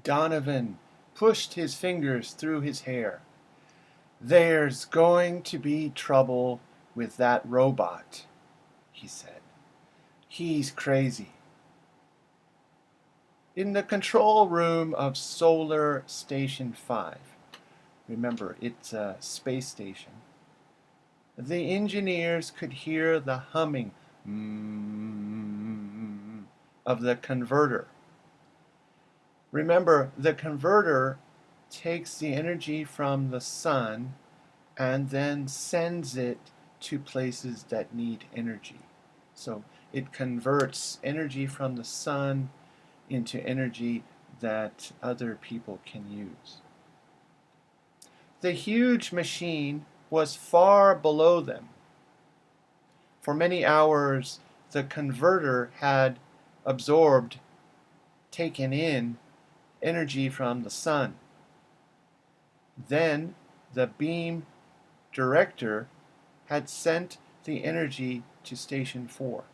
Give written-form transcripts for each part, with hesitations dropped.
Donovan pushed his fingers through his hair. "There's going to be trouble with that robot," he said. "He's crazy." In the control room of Solar Station 5, remember, it's a space station, the engineers could hear the humming of the converter. Remember, the converter takes the energy from the sun and then sends it to places that need energy. So it converts energy from the sun into energy that other people can use. The huge machine was far below them. For many hours, the converter had absorbed, taken in energy from the sun. Then the beam director had sent the energy to Station 4.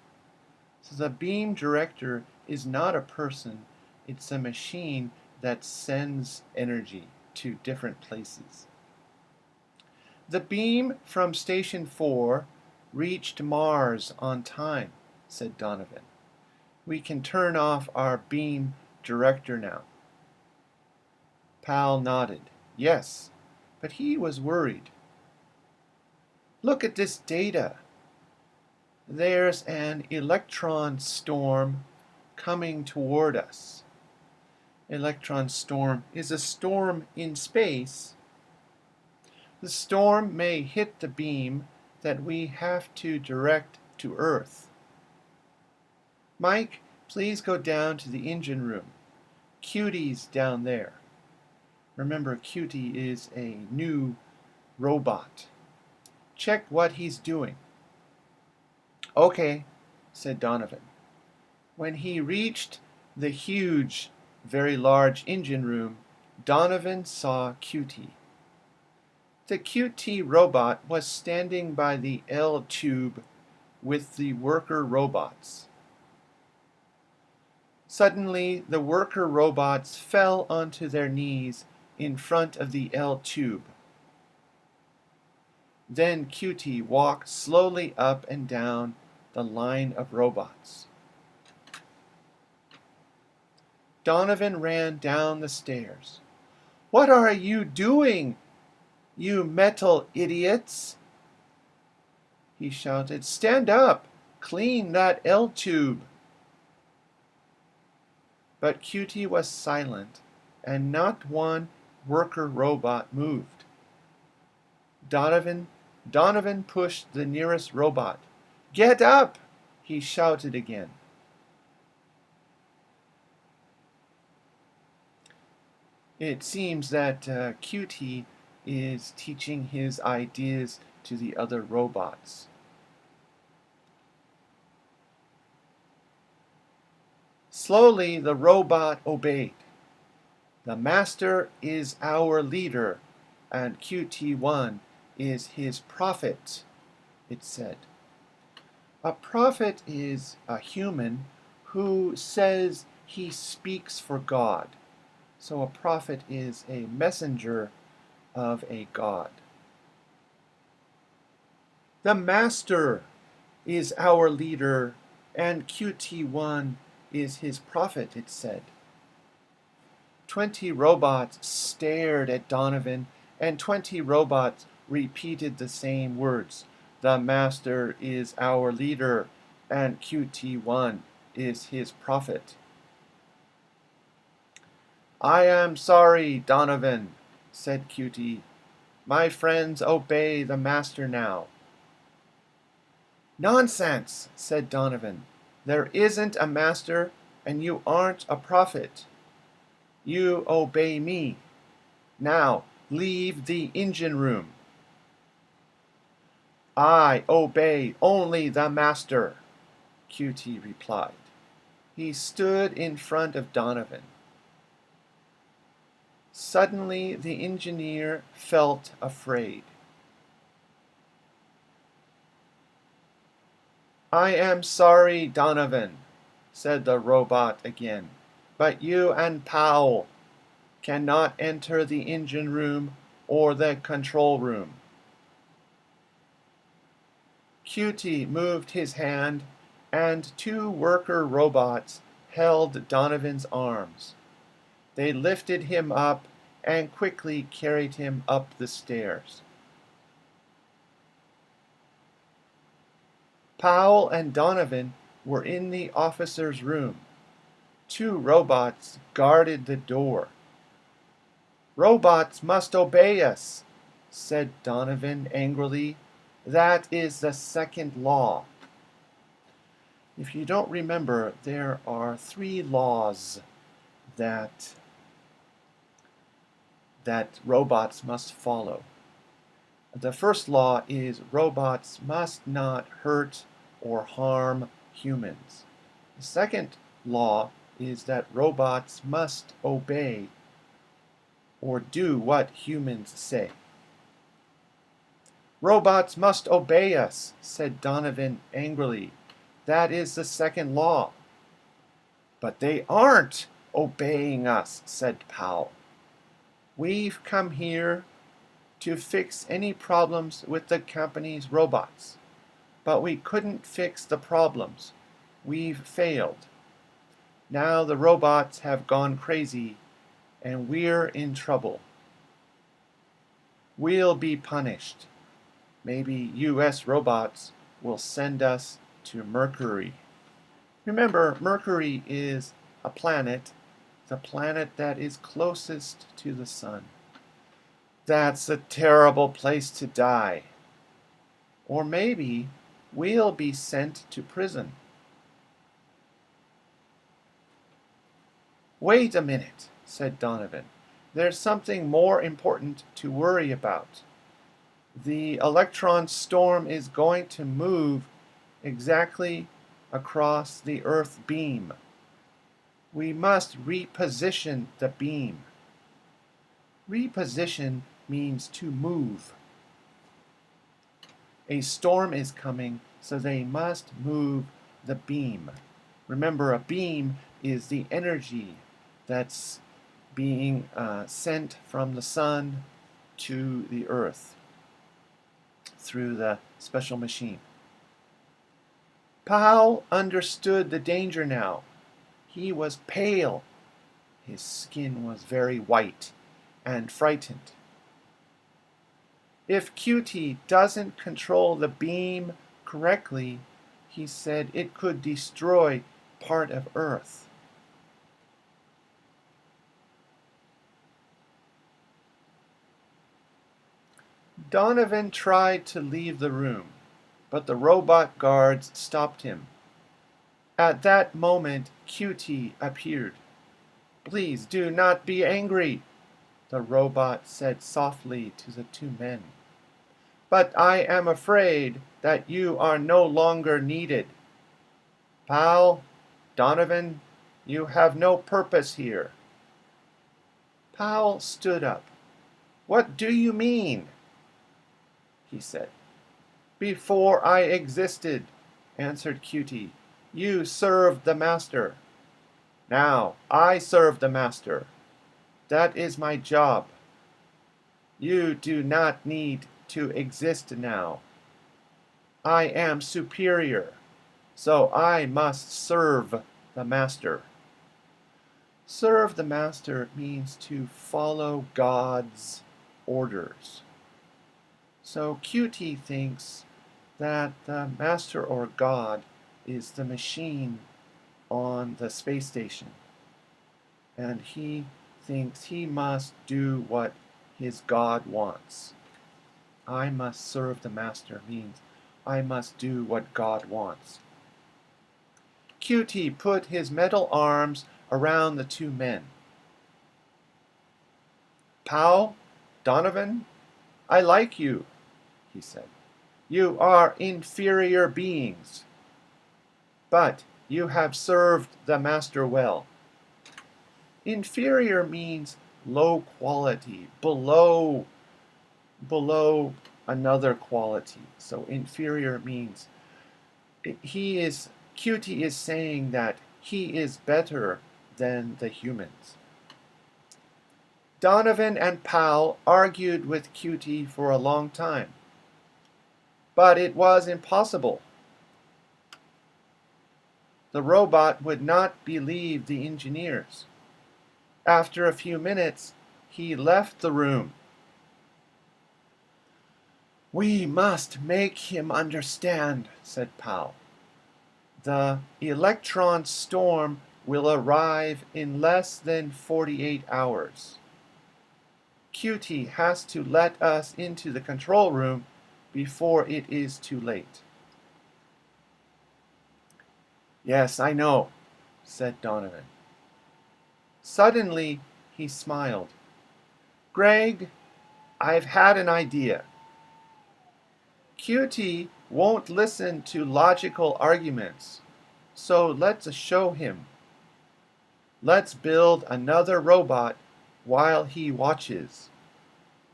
So the beam director is not a person, it's a machine that sends energy to different places. "The beam from Station 4 reached Mars on time," said Donovan. "We can turn off our beam director now." Pal nodded. Yes, but he was worried. "Look at this data. There's an electron storm coming toward us." Electron storm is a storm in space. "The storm may hit the beam that we have to direct to Earth." "Mike, please go down to the engine room. Cutie's down there." Remember, Cutie is a new robot. "Check what he's doing." "Okay," said Donovan. When he reached the huge, very large engine room, Donovan saw Cutie. The QT robot was standing by the L tube with the worker robots. Suddenly, the worker robots fell onto their knees in front of the L tube. Then QT walked slowly up and down the line of robots. Donovan ran down the stairs. "What are you doing, you metal idiots?" he shouted. "Stand up! Clean that L tube!" But QT was silent, and not one worker robot moved. Donovan pushed the nearest robot. "Get up!" he shouted again. It seems that QT is teaching his ideas to the other robots. Slowly, the robot obeyed. "The master is our leader, and QT1 is his prophet," it said. A prophet is a human who says he speaks for God. So a prophet is a messenger of a god. "The master is our leader, and QT1 is his prophet," it said. 20 robots stared at Donovan, and 20 robots repeated the same words. "The master is our leader, and QT1 is his prophet." "I am sorry, Donovan," said QT. "My friends obey the master now." "Nonsense," said Donovan. "There isn't a master, and you aren't a prophet. You obey me. Now, leave the engine room." "I obey only the master," QT replied. He stood in front of Donovan. Suddenly, the engineer felt afraid. "I am sorry, Donovan," said the robot again, "but you and Powell cannot enter the engine room or the control room. QT moved his hand, and two worker robots held Donovan's arms. They lifted him up and quickly carried him up the stairs. Powell and Donovan were in the officer's room. Two robots guarded the door. "Robots must obey us," said Donovan angrily. "That is the second law." If you don't remember, there are three laws that robots must follow. The first law is robots must not hurt or harm humans. The second law is that robots must obey or do what humans say. "Robots must obey us," said Donovan angrily. "That is the second law." "But they aren't obeying us," said Powell. "We've come here to fix any problems with the company's robots, but we couldn't fix the problems. We've failed. Now the robots have gone crazy, and we're in trouble. We'll be punished. Maybe US robots will send us to Mercury." Remember, Mercury is a planet, the planet that is closest to the sun. "That's a terrible place to die. Or maybe we'll be sent to prison." "Wait a minute," said Donovan. "There's something more important to worry about. The electron storm is going to move exactly across the Earth beam. We must reposition the beam." Reposition means to move. A storm is coming, so they must move the beam. Remember, a beam is the energy that's being sent from the sun to the Earth through the special machine. Powell understood the danger now. He was pale. His skin was very white and frightened. "If QT doesn't control the beam correctly," he said, "it could destroy part of Earth." Donovan tried to leave the room, but the robot guards stopped him. At that moment, QT appeared. "Please do not be angry," the robot said softly to the two men. "But I am afraid that you are no longer needed. Powell, Donovan, you have no purpose here." Powell stood up. "What do you mean?" he said. "Before I existed," answered QT, "you served the master. Now I serve the master. That is my job. You do not need to exist now. I am superior, so I must serve the master." Serve the master means to follow God's orders. So QT thinks that the master or God is the machine on the space station, and he thinks he must do what his God wants. "I must serve the master" means I must do what God wants. QT put his metal arms around the two men. "Powell, Donovan, I like you," he said. "You are inferior beings, but you have served the master well." Inferior means low quality, below another quality. So inferior means QT is saying that he is better than the humans. Donovan and Powell argued with QT for a long time, but it was impossible. The robot would not believe the engineers. After a few minutes, he left the room. "We must make him understand," said Powell. "The electron storm will arrive in less than 48 hours. QT has to let us into the control room before it is too late." "Yes, I know," said Donovan. Suddenly, he smiled. "Greg, I've had an idea. QT won't listen to logical arguments, so let's show him. Let's build another robot while he watches.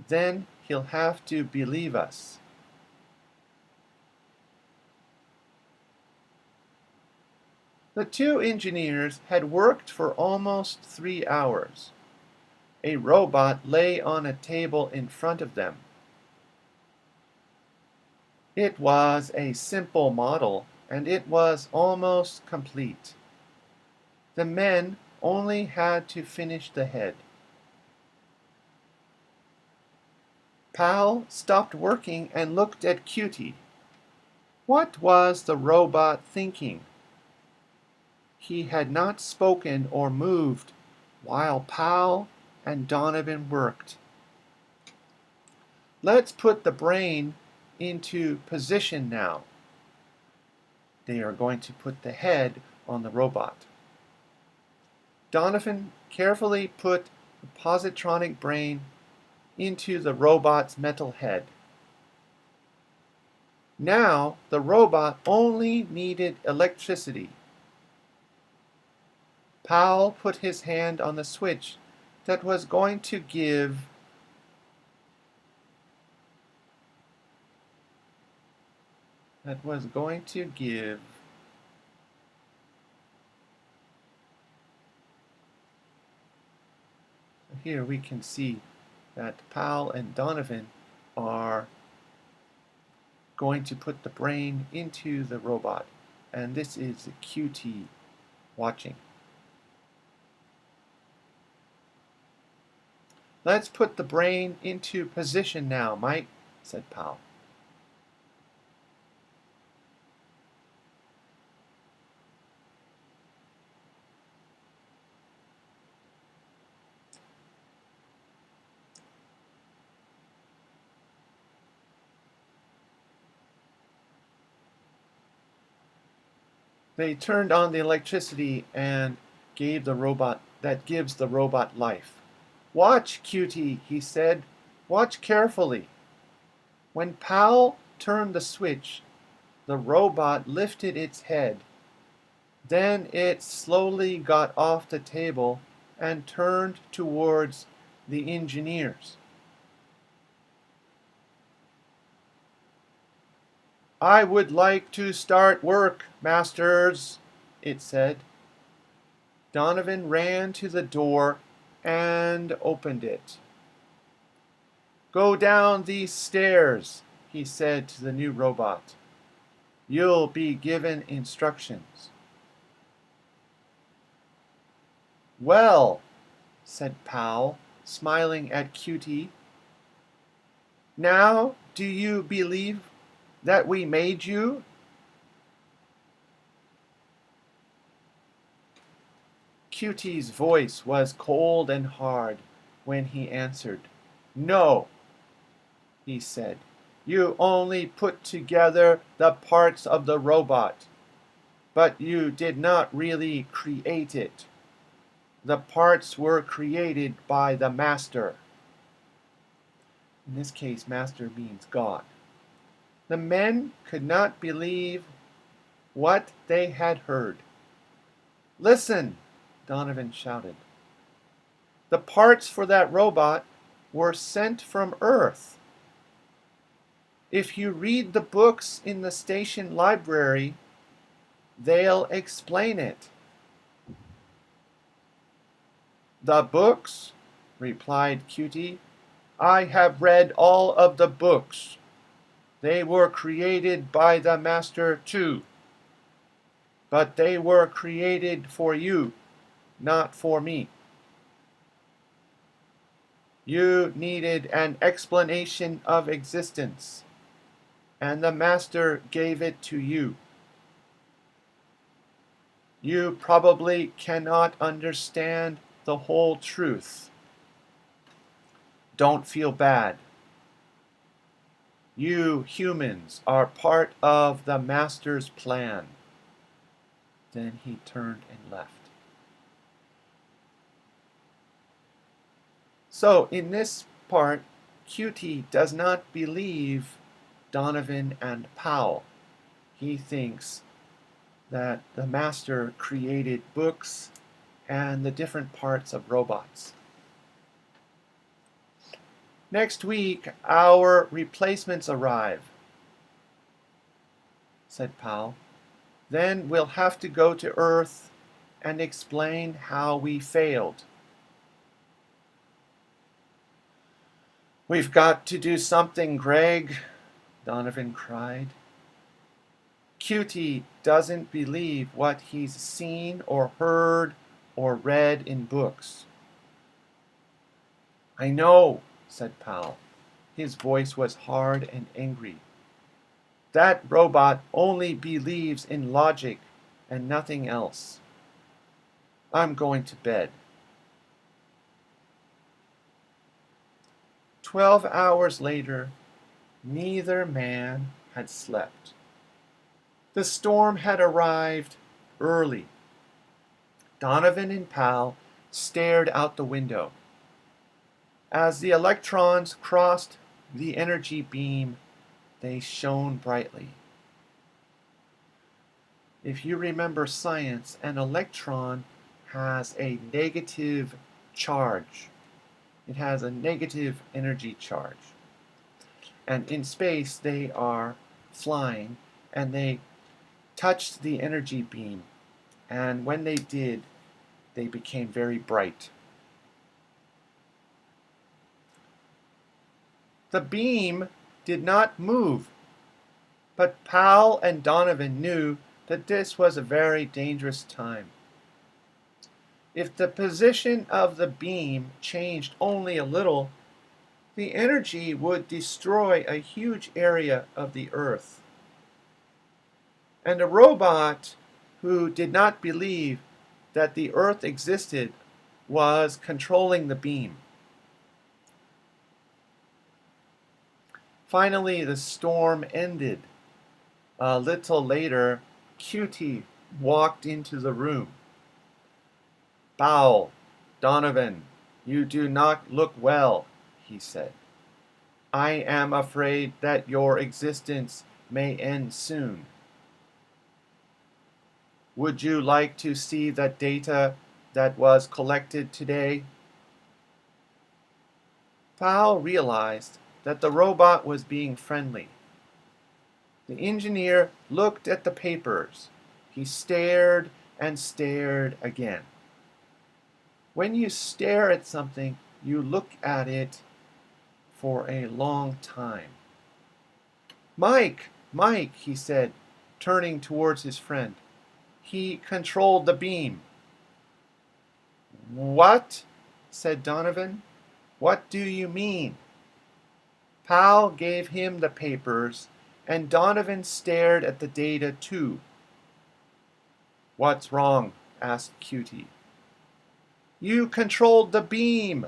Then he'll have to believe us." The two engineers had worked for almost 3 hours. A robot lay on a table in front of them. It was a simple model, and it was almost complete. The men only had to finish the head. Powell stopped working and looked at QT. What was the robot thinking? He had not spoken or moved while Powell and Donovan worked. "Let's put the brain into position now." They are going to put the head on the robot. Donovan carefully put the positronic brain into the robot's metal head. Now the robot only needed electricity. Powell put his hand on the switch that was going to give here we can see that Powell and Donovan are going to put the brain into the robot, and this is QT watching. "Let's put the brain into position now, Mike," said Powell. They turned on the electricity and gives the robot life. "Watch, QT," he said. "Watch carefully." When Powell turned the switch, the robot lifted its head. Then it slowly got off the table and turned towards the engineers. "I would like to start work, masters," it said. Donovan ran to the door and opened it. "Go down these stairs," he said to the new robot. "You'll be given instructions." "Well," said Powell, smiling at QT, "now do you believe that we made you?" QT's voice was cold and hard when he answered. "No," he said. "You only put together the parts of the robot, but you did not really create it. The parts were created by the master." In this case, master means God. The men could not believe what they had heard. "Listen," Donovan shouted. "The parts for that robot were sent from Earth. If you read the books in the station library, they'll explain it." "The books?" replied Cutie. I have read all of the books. They were created by the Master too. But they were created for you, not for me. You needed an explanation of existence, and the Master gave it to you. You probably cannot understand the whole truth. Don't feel bad. You humans are part of the Master's plan. Then he turned and left. So in this part, Cutie does not believe Donovan and Powell. He thinks that the Master created books and the different parts of robots. Next week, our replacements arrive, said Powell. Then we'll have to go to Earth and explain how we failed. We've got to do something, Greg, Donovan cried. Cutie doesn't believe what he's seen or heard or read in books. I know, said Powell. His voice was hard and angry. That robot only believes in logic and nothing else. I'm going to bed. 12 hours later, neither man had slept. The storm had arrived early. Donovan and Powell stared out the window. As the electrons crossed the energy beam, they shone brightly. If you remember science, an electron has a negative charge. It has a negative energy charge. And in space, they are flying, and they touched the energy beam. And when they did, they became very bright. The beam did not move, but Powell and Donovan knew that this was a very dangerous time. If the position of the beam changed only a little, the energy would destroy a huge area of the Earth. And a robot who did not believe that the Earth existed was controlling the beam. Finally, the storm ended. A little later, Cutie walked into the room. Powell, Donovan, you do not look well, he said. I am afraid that your existence may end soon. Would you like to see the data that was collected today? Powell realized that the robot was being friendly. The engineer looked at the papers. He stared and stared again. When you stare at something, you look at it for a long time. Mike, he said, turning towards his friend. He controlled the beam. What? Said Donovan. What do you mean? Powell gave him the papers, and Donovan stared at the data too. What's wrong? Asked Cutie. You controlled the beam,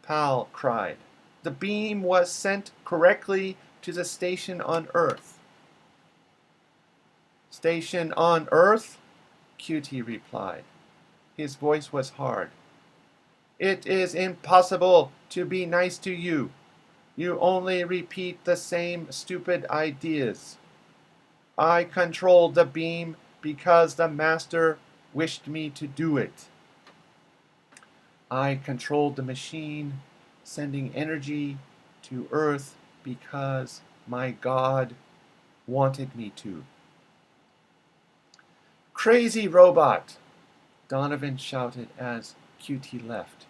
Powell cried. The beam was sent correctly to the station on Earth. Station on Earth? Cutie replied. His voice was hard. It is impossible to be nice to you. You only repeat the same stupid ideas. I controlled the beam because the Master wished me to do it. I controlled the machine, sending energy to Earth because my God wanted me to. Crazy robot! Donovan shouted as Cutie left.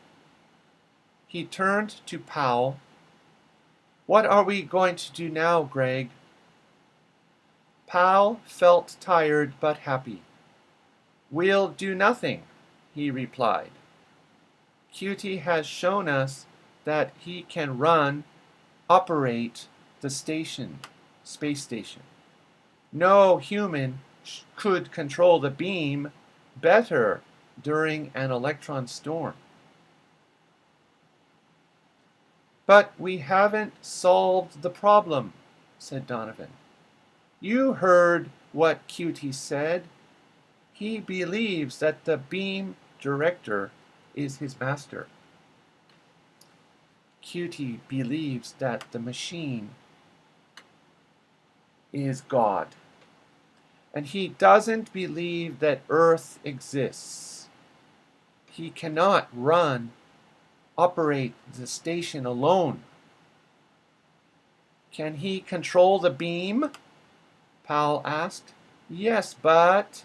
He turned to Powell. "What are we going to do now, Greg?" Powell felt tired but happy. "We'll do nothing," he replied. QT has shown us that he can operate the space station. No human could control the beam better during an electron storm. "But we haven't solved the problem," said Donovan. "You heard what QT said. He believes that the beam director is his master." QT believes that the machine is God. And he doesn't believe that Earth exists. He cannot operate the station alone. "Can he control the beam?" Powell asked. "Yes, but..."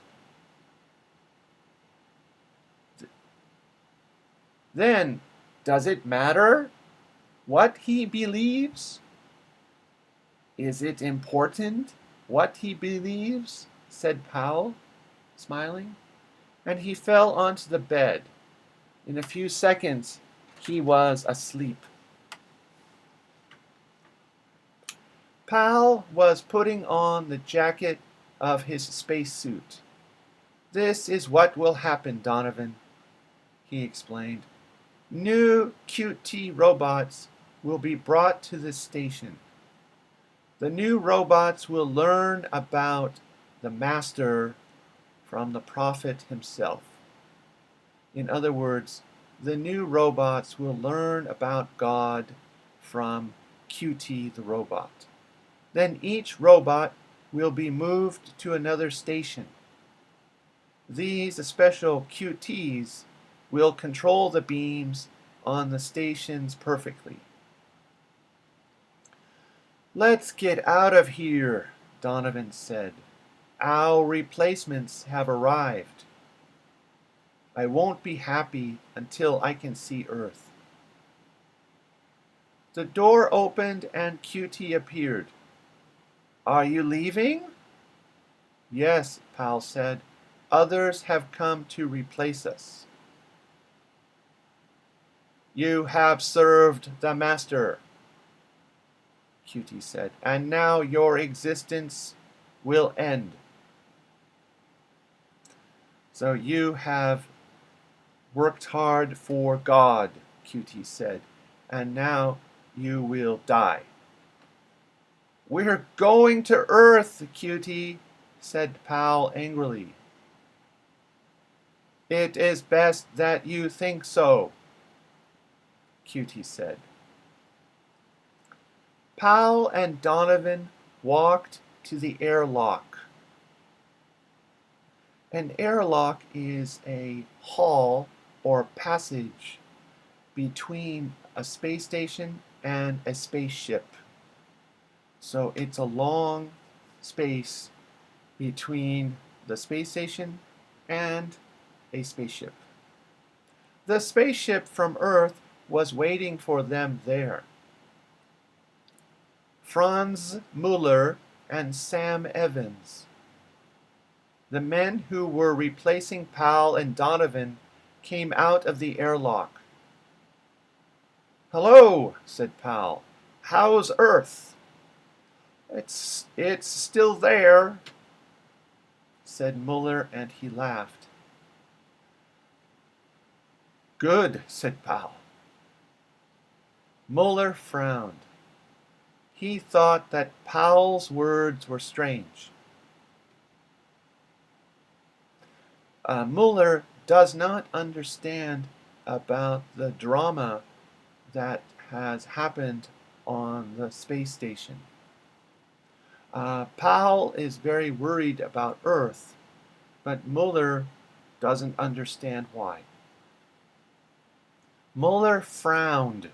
"Then, does it matter what he believes? Is it important what he believes?" said Powell, smiling. And he fell onto the bed. In a few seconds, he was asleep. Powell was putting on the jacket of his spacesuit. "This is what will happen, Donovan," he explained. "New QT robots will be brought to the station. The new robots will learn about the master from the prophet himself. In other words, the new robots will learn about God from QT the robot. Then each robot will be moved to another station. These special QTs will control the beams on the stations perfectly." "Let's get out of here," Donovan said. "Our replacements have arrived. I won't be happy until I can see Earth." The door opened and QT appeared. "Are you leaving?" "Yes," Powell said. "Others have come to replace us." "You have served the master," QT said, "and now your existence will end." "So you have worked hard for God," QT said, "and now you will die." "We're going to Earth, QT," said Powell angrily. "It is best that you think so," QT said. Powell and Donovan walked to the airlock. An airlock is a hall or passage between a space station and a spaceship. So it's a long space between the space station and a spaceship. The spaceship from Earth was waiting for them there. Franz Muller and Sam Evans, the men who were replacing Powell and Donovan, came out of the airlock. "Hello," said Powell. "How's Earth?" It's still there," said Muller, and he laughed. "Good," said Powell. Muller frowned. He thought that Powell's words were strange. Muller does not understand about the drama that has happened on the space station. Powell is very worried about Earth, but Muller doesn't understand why. Muller frowned.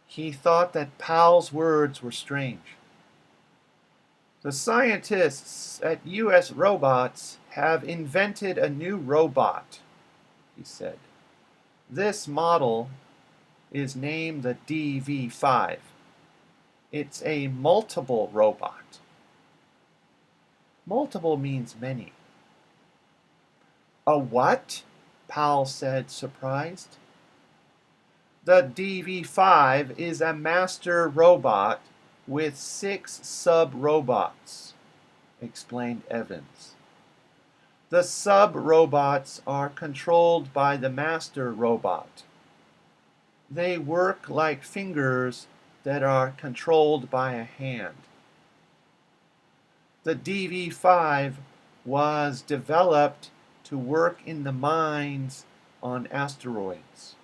He thought that Powell's words were strange. "The scientists at US Robots have invented a new robot," he said. "This model is named the DV5. It's a multiple robot. Multiple means many. A what? Powell said, surprised. The DV5 is a master robot with 6 sub-robots, explained Evans. The sub-robots are controlled by the master robot. They work like fingers that are controlled by a hand. The DV5 was developed to work in the mines on asteroids.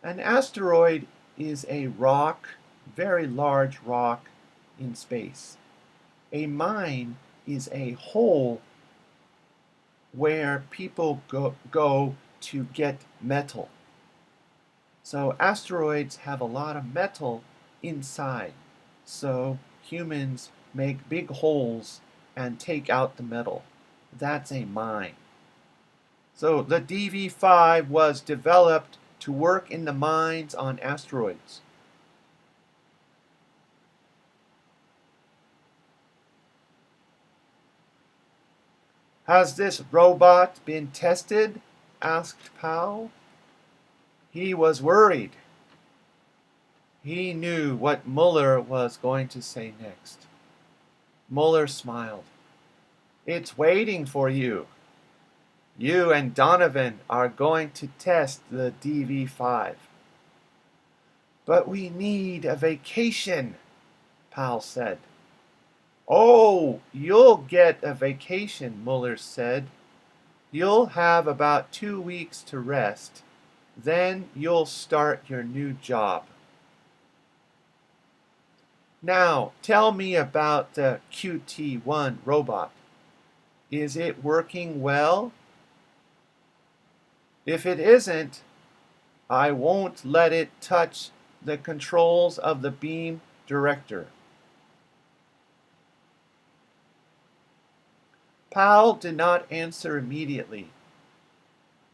An asteroid is a rock, very large rock in space. A mine is a hole where people go to get metal. So asteroids have a lot of metal inside. So humans make big holes and take out the metal. That's a mine. So the DV5 was developed to work in the mines on asteroids. Has this robot been tested? Asked Powell. He was worried. He knew what Mueller was going to say next. Mueller smiled. It's waiting for you. You and Donovan are going to test the DV5. But we need a vacation, Powell said. Oh, you'll get a vacation, Mueller said. You'll have about 2 weeks to rest. Then you'll start your new job. Now, tell me about the QT1 robot. Is it working well? If it isn't, I won't let it touch the controls of the beam director. Powell did not answer immediately.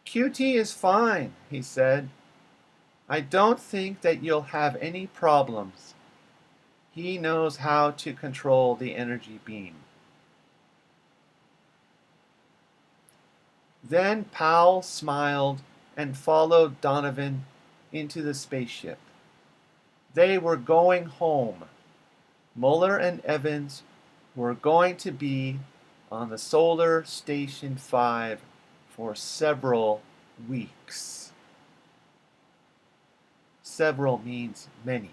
QT is fine, he said. I don't think that you'll have any problems. He knows how to control the energy beam. Then Powell smiled and followed Donovan into the spaceship. They were going home. Mueller and Evans were going to be on the Solar Station 5 for several weeks. Several means many.